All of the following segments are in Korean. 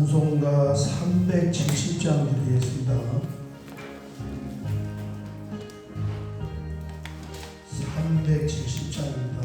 찬송가 370장 드리겠습니다. 370장입니다.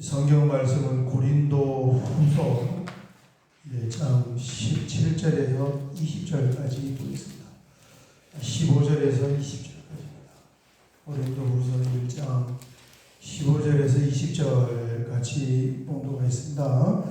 성경 말씀은 고린도 후서 1장 17절에서 20절까지 보겠습니다. 15절에서 20절까지입니다. 고린도 후서 1장 15절에서 20절 같이 봉독하겠습니다.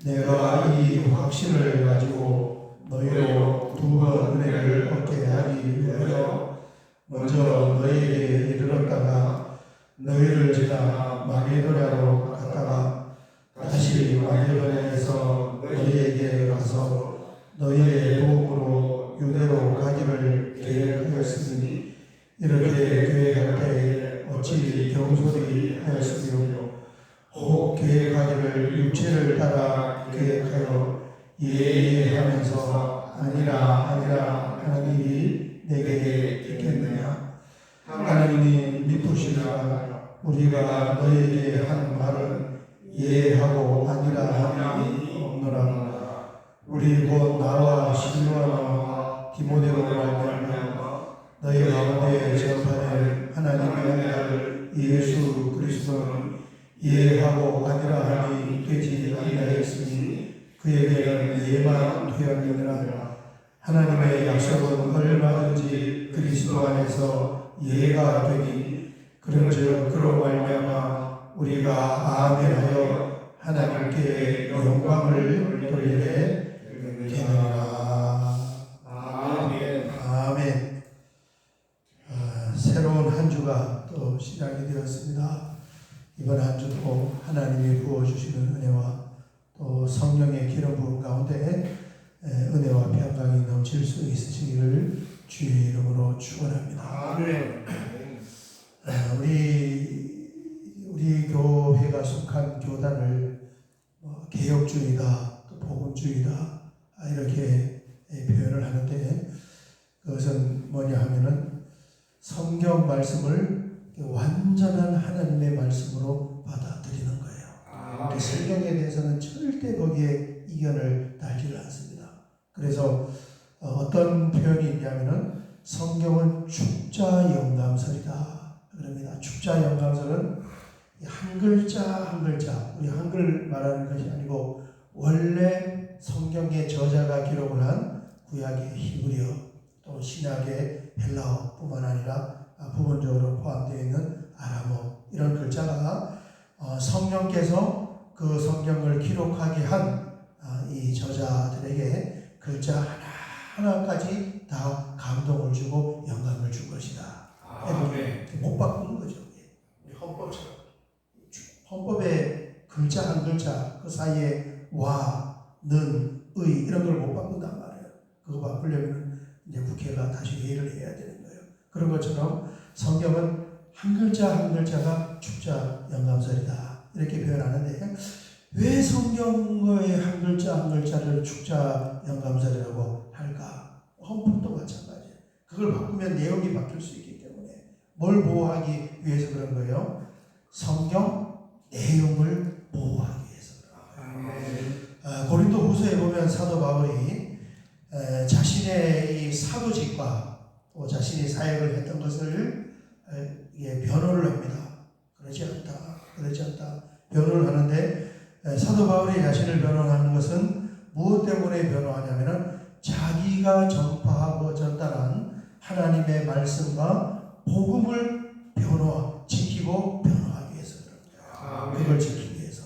내가 이 확신을 가지고 너희로 두 번 은혜를 얻게 하기 위하여 먼저 너희에게 이르렀다가 너희를 지나 마게도냐로 갔다가 다시 마게도냐에서 너희에게 가서 너희의 도움으로 유대로 가기를 계획하였으니 이렇게 계획할 때에 어찌 경솔이하였으며 혹 계획하기를 육체를 따라 계획하여 예하면서 아니라 하나님이 내게 있겠느냐. 하나님이 미쁘시니라. 우리가 너희에게 한 말은 예하고 아니라 함이 없노라. 우리 곧 나와 실로아와 디모데로 말미암아 너희 가운데 전파될 하나님의 아들 예수 그리스도는 예하고 아니라 함이 되지 아니하였으니 그에게는 예만 되었느니라. 하나님의 약속은 얼마든지 그리스도 안에서 예가 되니 그런즉 그로 말미암아 우리가 아멘하여 하나님께 영광을 돌리게 되느니라. 아멘. 아멘. 새로운 한 주가 또 시작이 되었습니다. 이번 한 주도 하나님이 부어주시는 은혜와 또 성령의 기름 부음 가운데 은혜와 평강이 넘칠 수 있으시기를 주의 이름으로 축원합니다. 아멘. 우리 교회가 속한 교단을 개혁주의다, 또 복음주의다 이렇게 표현을 하는데 그것은 뭐냐 하면은 성경 말씀을 완전한 하나님의 말씀으로 받아들이는 거예요. 성경에 대해서는 절대 거기에 이견을 달지를 않습니다. 그래서 어떤 표현이 있냐면은 성경은 축자 영감설이다 그럽니다. 축자 영감설은 한 글자 한 글자, 우리 한글 말하는 것이 아니고 원래 성경의 저자가 기록을 한 구약의 히브리어 또 신약의 헬라어뿐만 아니라 부분적으로 포함되어 있는 아람어 이런 글자가 성령께서 그 성경을 기록하게 한 이 저자들에게 글자 하나하나까지 다 감동을 주고 영감을 준 것이다. 못 바꾸는 거죠. 헌법처럼 헌법의 글자 한 글자 그 사이에 와, 는, 의 이런 걸 못 바꾼단 말이에요. 그거 바꾸려면 이제 국회가 다시 회의를 해야 되는 거예요. 그런 것처럼 성경은 한 글자 한 글자가 축자 영감설이다 이렇게 표현하는데 왜 성경의 한 글자 한 글자를 축자 영감설이라고 할까? 헌법도 마찬가지예요. 그걸 바꾸면 내용이 바뀔 수 있기 때문에 뭘 보호하기 위해서 그런 거예요? 성경 내용을 보호하기 위해서 그런 거예요. 고린도 후서에 보면 사도 바울이 자신의 이 사도직과 또 자신이 사역을 했던 것을 변호를 합니다. 그러지 않다. 변호를 하는데 사도 바울이 자신을 변호하는 것은 무엇 때문에 변호하냐면은 자기가 전파하고 전달한 하나님의 말씀과 복음을 지키고 변호하기 위해서 그런 거예요. 그걸 지키기 위해서.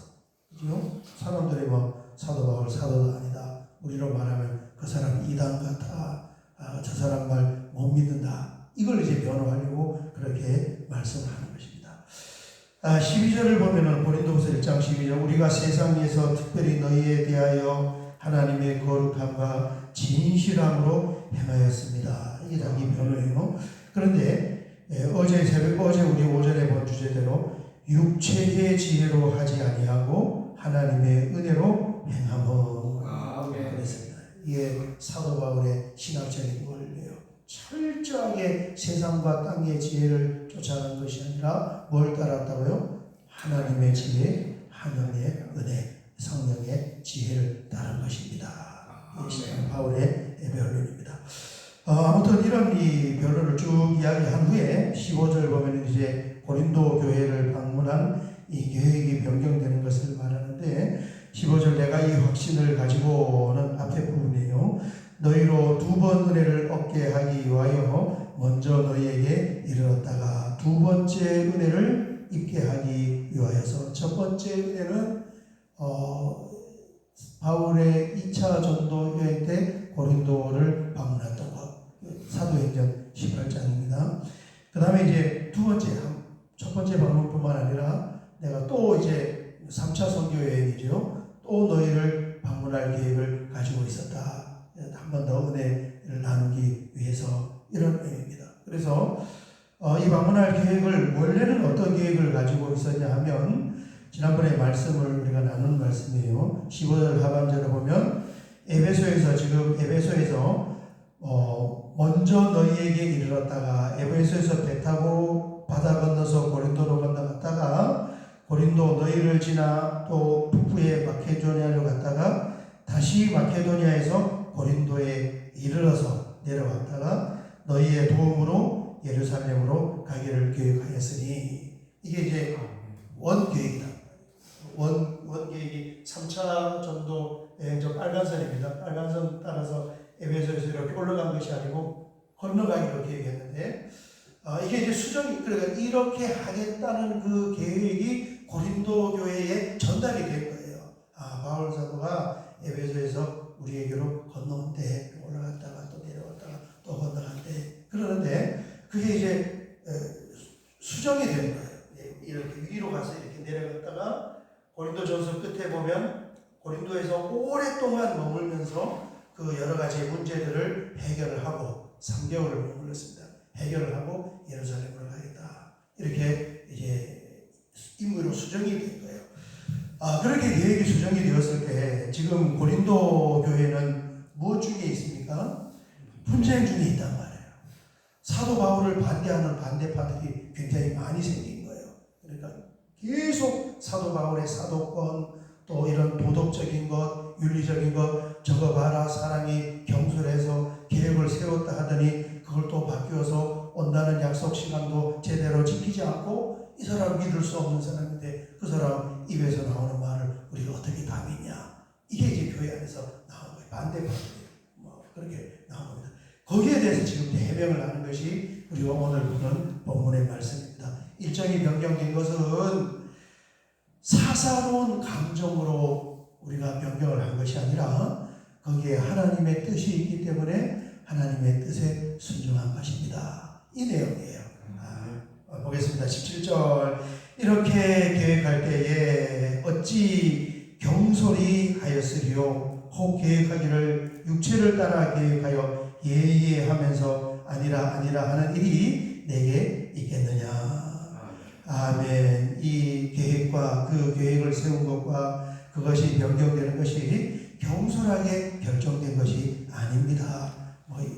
그죠? 사람들이 사도 바울 사도도 아니다. 우리로 말하면 그 사람 이단 같아. 저 사람 말 못 믿는다. 이걸 이제 변호하려고 그렇게 말씀하는 것입니다. 12절을 보면은 고린도후서 1장 12절 우리가 세상에서 특별히 너희에 대하여 하나님의 거룩함과 진실함으로 행하였습니다. 이게 자기 변호예요. 그런데 어제 우리 오전에 본 주제대로 육체의 지혜로 하지 아니하고 하나님의 은혜로 행함을 그랬습니다. 이게 사도 바울의 신학적인 원리예요. 철저하게 세상과 땅의 지혜를 쫓아가는 것이 아니라 뭘 따랐다고요? 하나님의 지혜, 하나님의 은혜, 성령의 지혜를 따른 것입니다. 이 바울의 변론입니다. 아무튼 이런 이 변론을 쭉 이야기한 후에 15절 보면 이제 고린도 교회를 방문한 이 계획이 변경되는 것을 말하는데 15절 내가 이 확신을 가지고는 앞에 부분이에요. 너희로 두 번 은혜를 얻게 하기 위하여 먼저 너희에게 이르렀다가 두 번째 은혜를 입게 하기 위하여서 첫 번째 은혜는 바울의 2차 전도 여행 때 고린도를 방문했던 것 사도행전 18장입니다. 그 다음에 이제 두 번째 첫 번째 방문뿐만 아니라 내가 또 이제 3차 선교 여행이죠. 또 너희를 방문할 계획을 가지고 있었다. 한 번 더 은혜를 나누기 위해서 이런 의미입니다. 그래서 이 방문할 계획을 원래는 어떤 계획을 가지고 있었냐 하면 지난번에 말씀을 우리가 나눈 말씀이에요. 15절 하반절에 보면 에베소에서 먼저 너희에게 이르렀다가 에베소에서 배 타고 바다 건너서 고린도로 건너갔다가 고린도 너희를 지나 또 북부의 마케도니아로 갔다가 다시 마케도니아에서 고린도에 이르러서 내려왔다가 너희의 도움으로 예루살렘으로 가기를 계획하였으니 이게 이제 원계획이다. 원계획이 3차 전도 여행적 빨간선입니다. 빨간선 따라서 에베소에서 이렇게 올라간 것이 아니고 건너가기로 계획했는데 이게 이제 수정이 그러니까 이렇게 하겠다는 그 계획이 고린도 교회에 전달이 된 거예요. 바울 사도가 에베소에서 우리에게로 건너온대 올라갔다가 또 내려왔다가 또 건너간대 그러는데 그게 이제 수정이 된 거예요. 이렇게 위로 가서 이렇게 내려갔다가 고린도전서 끝에 보면 고린도에서 오랫동안 머물면서 그 여러 가지 문제들을 해결을 하고 3개월을 머물렀습니다. 해결을 하고 예루살렘으로 가겠다. 이렇게 이제 임무로 수정이 된 거예요. 그렇게 계획이 수정이 되었을 때 지금 고린도 교회는 무엇 중에 있습니까? 분쟁 중에 있단 말이에요. 사도 바울을 반대하는 반대파들이 굉장히 많이 생긴 거예요. 그러니까 계속 사도 바울의 사도권 또 이런 도덕적인 것, 윤리적인 것 저거 봐라 사람이 경솔해서 계획을 세웠다 하더니 그걸 또 바뀌어서 온다는 약속 시간도 제대로 지키지 않고 이 사람 믿을 수 없는 사람인데 그 사람 입에서 나오는 말을 우리가 어떻게 다 믿냐. 이게 이제 교회 안에서 나온 거예요. 반대파들이 그렇게 나온 겁니다. 거기에 대해서 지금 해명을 하는 것이 우리가 오늘 보는 본문의 말씀입니다. 일정이 변경된 것은 사사로운 감정으로 우리가 변경을 한 것이 아니라 거기에 하나님의 뜻이 있기 때문에 하나님의 뜻에 순종한 것입니다. 이 내용이에요. 보겠습니다. 17절 이렇게 계획할 때에 어찌 경솔히 하였으리요 혹 계획하기를 육체를 따라 계획하여 예하면서 아니라 하는 일이 내게 있겠느냐. 아멘. 이 계획과 그 계획을 세운 것과 그것이 변경되는 것이 경솔하게 결정된 것이 아닙니다.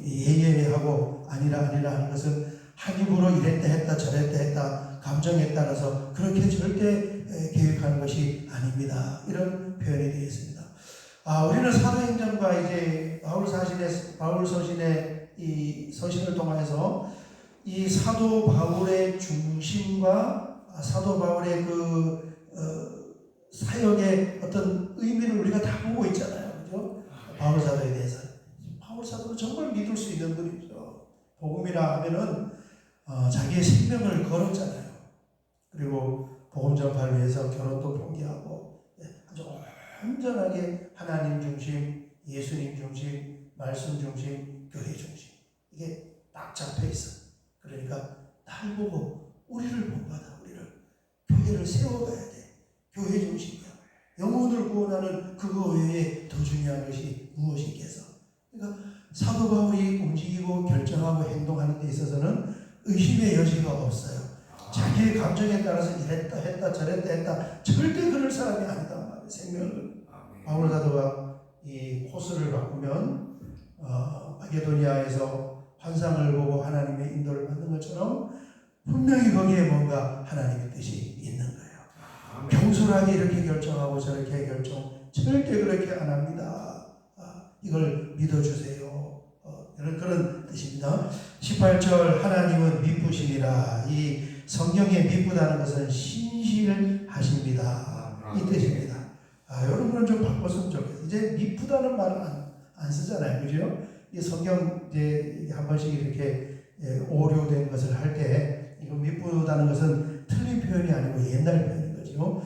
예하고 아니라 하는 것은 한 입으로 이랬다 했다 저랬다 했다 감정에 따라서 그렇게 절대 계획하는 것이 아닙니다. 이런 표현이 되어 있습니다. 우리는 사도행전과 이제 바울 서신의 이 서신을 통해서 이 사도 바울의 중심과 사도 바울의 그 사역의 어떤 의미를 우리가 다 보고 있잖아요. 그죠? 바울 사도에 대해서. 바울 사도는 정말 믿을 수 있는 분이죠. 복음이라 하면은 자기의 생명을 걸었잖아요. 그리고 복음 전파를 위해서 결혼도 포기하고 아주 온전하게 하나님 중심, 예수님 중심, 말씀 중심, 교회 중심 이게 딱 잡혀 있어. 그러니까 날 보고 우리를 본받아. 우리를 교회를 세워가야 돼. 교회 중심이야. 영혼을 구원하는 그거 외에 더 중요한 것이 무엇이 있겠어. 그러니까 사도 바울이 움직이고 결정하고 행동하는 데 있어서는 의심의 여지가 없어요. 자기의 감정에 따라서 이랬다 했다 저랬다 했다 절대 그럴 사람이 아니단 말이에요. 생명을. 바울 사도가 이 코스를 바꾸면 마게도니아에서 환상을 보고 하나님의 인도를 받는 것처럼 분명히 거기에 뭔가 하나님의 뜻이 있는 거예요. 경솔하게 이렇게 결정하고 저렇게 결정 절대 그렇게 안 합니다. 이걸 믿어주세요. 그런 뜻입니다. 18절 하나님은 미쁘시니라. 이 성경에 미쁘다는 것은 신실하십니다. 이 뜻입니다. 여러분은 좀 바꿨으면 좋겠어요. 이제 미쁘다는 말은 안 쓰잖아요. 그죠? 이 성경 이제 한 번씩 이렇게 오류된 것을 할 때 이거 미쁘다는 것은 틀린 표현이 아니고 옛날 표현인 거죠.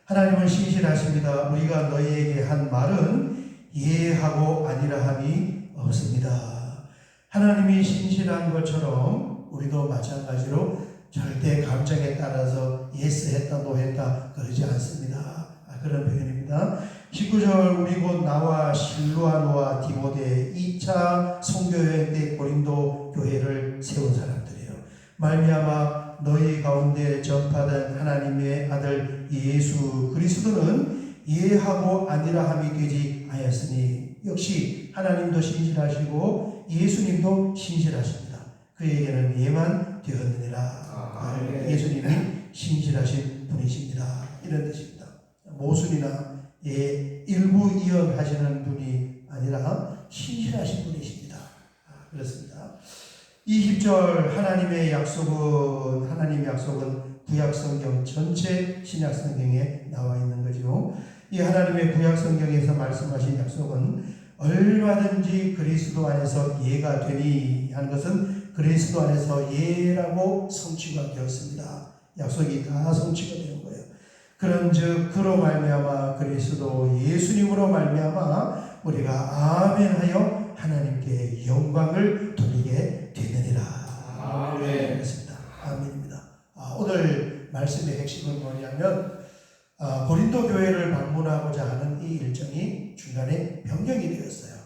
하나님은 신실하십니다. 우리가 너희에게 한 말은 예하고 아니라 함이 없습니다. 하나님이 신실한 것처럼 우리도 마찬가지로 절대 감정에 따라서 예스 했다 노 했다 그러지 않습니다. 그런 표현입니다. 19절 우리 곧 나와 실루아노와 디모데 2차 선교여행 때 고린도 교회를 세운 사람들이에요. 말미암아 너희 가운데 전파된 하나님의 아들 예수 그리스도는 예하고 아니라 함이 되지 아니하였으니 역시 하나님도 신실하시고 예수님도 신실하십니다. 그에게는 예만 되었느니라. 예수님이 신실하신 분이십니다. 이런 뜻입니다. 모순이나 일부 이언하시는 분이 아니라 신실하신 분이십니다. 그렇습니다. 20절 하나님의 약속은 구약성경 전체 신약성경에 나와 있는 거죠. 이 하나님의 구약성경에서 말씀하신 약속은 얼마든지 그리스도 안에서 예가 되니 하는 것은 그리스도 안에서 예라고 성취가 되었습니다. 약속이 다 성취가 되는 거예요. 그런즉 그로 말미암아 그리스도 예수님으로 말미암아 우리가 아멘하여 하나님께 영광을 돌리게 되느니라. 아멘. 그렇습니다. 아멘입니다. 오늘 말씀의 핵심은 뭐냐면 고린도 교회를 방문하고자 하는 이 일정이 중간에 변경이 되었어요.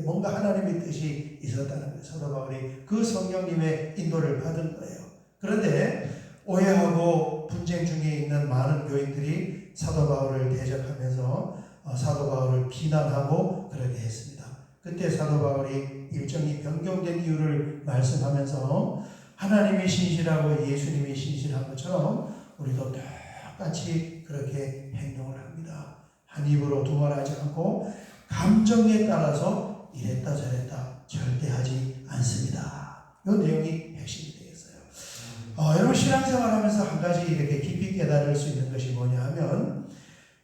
뭔가 하나님의 뜻이 있었다는 거예요. 사도 바울이 그 성령님의 인도를 받은 거예요. 그런데 오해하고 분쟁 중에 있는 많은 교인들이 사도 바울을 대적하면서 사도 바울을 비난하고 그러게 했습니다. 그때 사도 바울이 일정이 변경된 이유를 말씀하면서 하나님이 신실하고 예수님이 신실한 것처럼 우리도 똑같이 그렇게 행동을 합니다. 한 입으로 두 말 하지 않고 감정에 따라서 이랬다 저랬다 절대 하지 않습니다. 이 내용이 핵심이 되겠어요. 여러분 신앙생활 하면서 한 가지 이렇게 깊이 깨달을 수 있는 것이 뭐냐 하면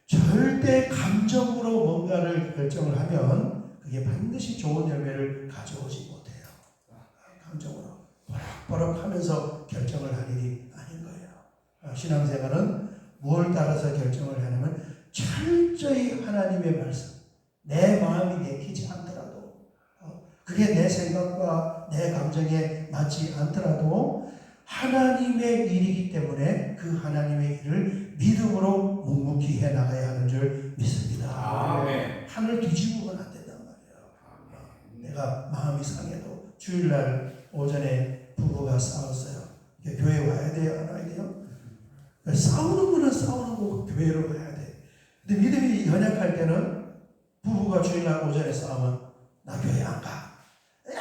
절대 감정으로 뭔가를 결정을 하면 그게 반드시 좋은 열매를 가져오지 못해요. 감정으로 버럭버럭 하면서 결정을 할 일이 아닌 거예요. 신앙생활은 뭘 따라서 결정을 하냐면 철저히 하나님의 말씀, 내 마음이 내키지 않더라도 그게 내 생각과 내 감정에 맞지 않더라도 하나님의 일이기 때문에 그 하나님의 일을 믿음으로 묵묵히 해나가야 하는 줄 믿습니다. 아멘. 하늘 뒤집으면 안 된단 말이에요. 내가 마음이 상해도 주일날 오전에 부부가 싸웠어요. 교회 와야 돼요? 안 와야 돼요? 싸우는 거는 싸우는 거고 교회로 가야 돼. 근데 믿음이 연약할 때는 부부가 주일날 오전에 싸우면 나 교회 안 가.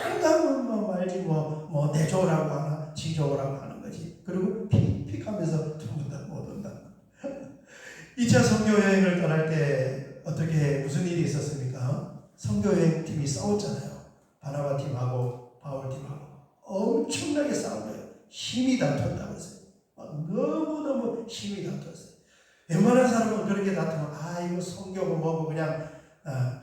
안 가면 뭐 말지 뭐 내조라고 하나 지조라고 하는 거지. 그리고 픽픽 하면서 두 분 다 못 온다. 2차 선교여행을 떠날 때 어떻게 무슨 일이 있었습니까? 선교여행팀이 싸웠잖아요. 바나바 팀하고 바울 팀하고 엄청나게 싸운 거예요. 힘이 다퉜다고 했어요. 너무너무 힘이 다퉜어요. 웬만한 사람은 그렇게 다투면 이거 선교고 뭐고 그냥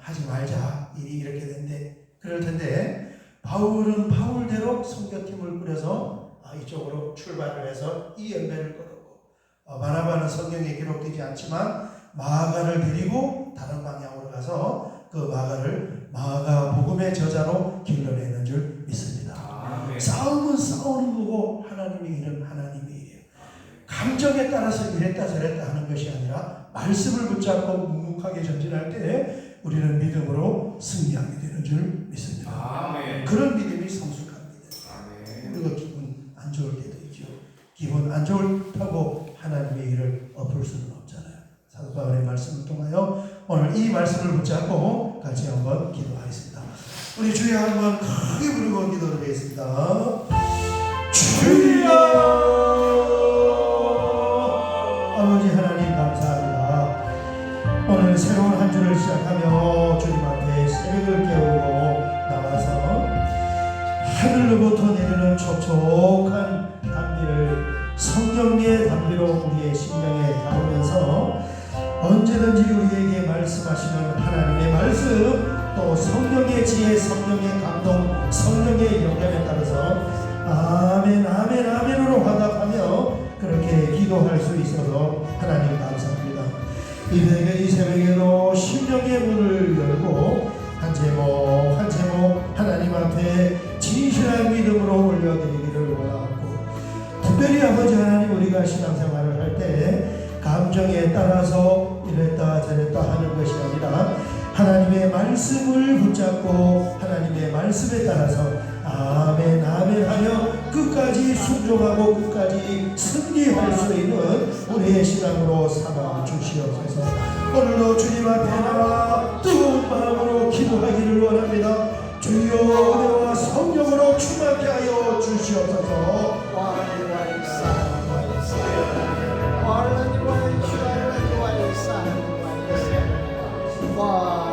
하지 말자 일이 이렇게 된대. 그럴 텐데 바울은 바울대로 선교팀을 꾸려서 이쪽으로 출발을 해서 이 열매를 거뒀고 바나바는 성경에 기록되지 않지만 마가를 데리고 다른 방향으로 가서 그 마가를 마가 복음의 저자로 길러내는 줄 믿습니다. 싸움은 싸우는 거고 하나님의 일은 하나님의 일이에요. 감정에 따라서 이랬다 저랬다 하는 것이 아니라 말씀을 붙잡고 묵묵하게 전진할 때 우리는 믿음으로 승리하게 되는 줄 믿습니다. 아멘. 그런 믿음이 성숙한 믿음. 우리가 기분 안 좋을 때도 있죠. 기분 안 좋다고 하나님의 일을 엎을 수는 없잖아요. 사도 바울의 말씀을 통하여 오늘 이 말씀을 붙잡고 같이 한번 기도하겠습니다. 우리 주여 한번 크게 부르고 기도드리겠습니다. 주여! 아버지 하나님 감사합니다. 오늘 새로운 한 주를 시작하며 주님 앞에 새벽을 깨우고 나와서 하늘로부터 내리는 촉촉한 단비를 성령의 단비로 우리의 심령에 담으면서 언제든지 우리에게 말씀하시는 하나님의 말씀 또 성령의 지혜, 성령의 감동, 성령의 영감에 따라서 아멘 아멘 아멘으로 화답하며 그렇게 기도할 수 있어서 하나님 감사합니다. 이 새벽에도 심령의 문을 열고 한 제목 한 제목 하나님 앞에 진실한 믿음으로 올려드리기를 원하고 특별히 아버지 하나님 우리가 신앙생활을 할 때 감정에 따라서 이랬다 저랬다 하는 것이 아니라 하나님의 말씀을 붙잡고 하나님의 말씀에 따라서 아멘 아멘 하며 끝까지 순종하고 끝까지 승리할 수 있는 우리의 신앙으로 삼아 주시옵소서. 오늘도 주님 앞에 나와 뜨거운 마음으로 기도하기를 원합니다. 주여 은혜와 성령으로 충만케 하여 주시옵소서. Wow.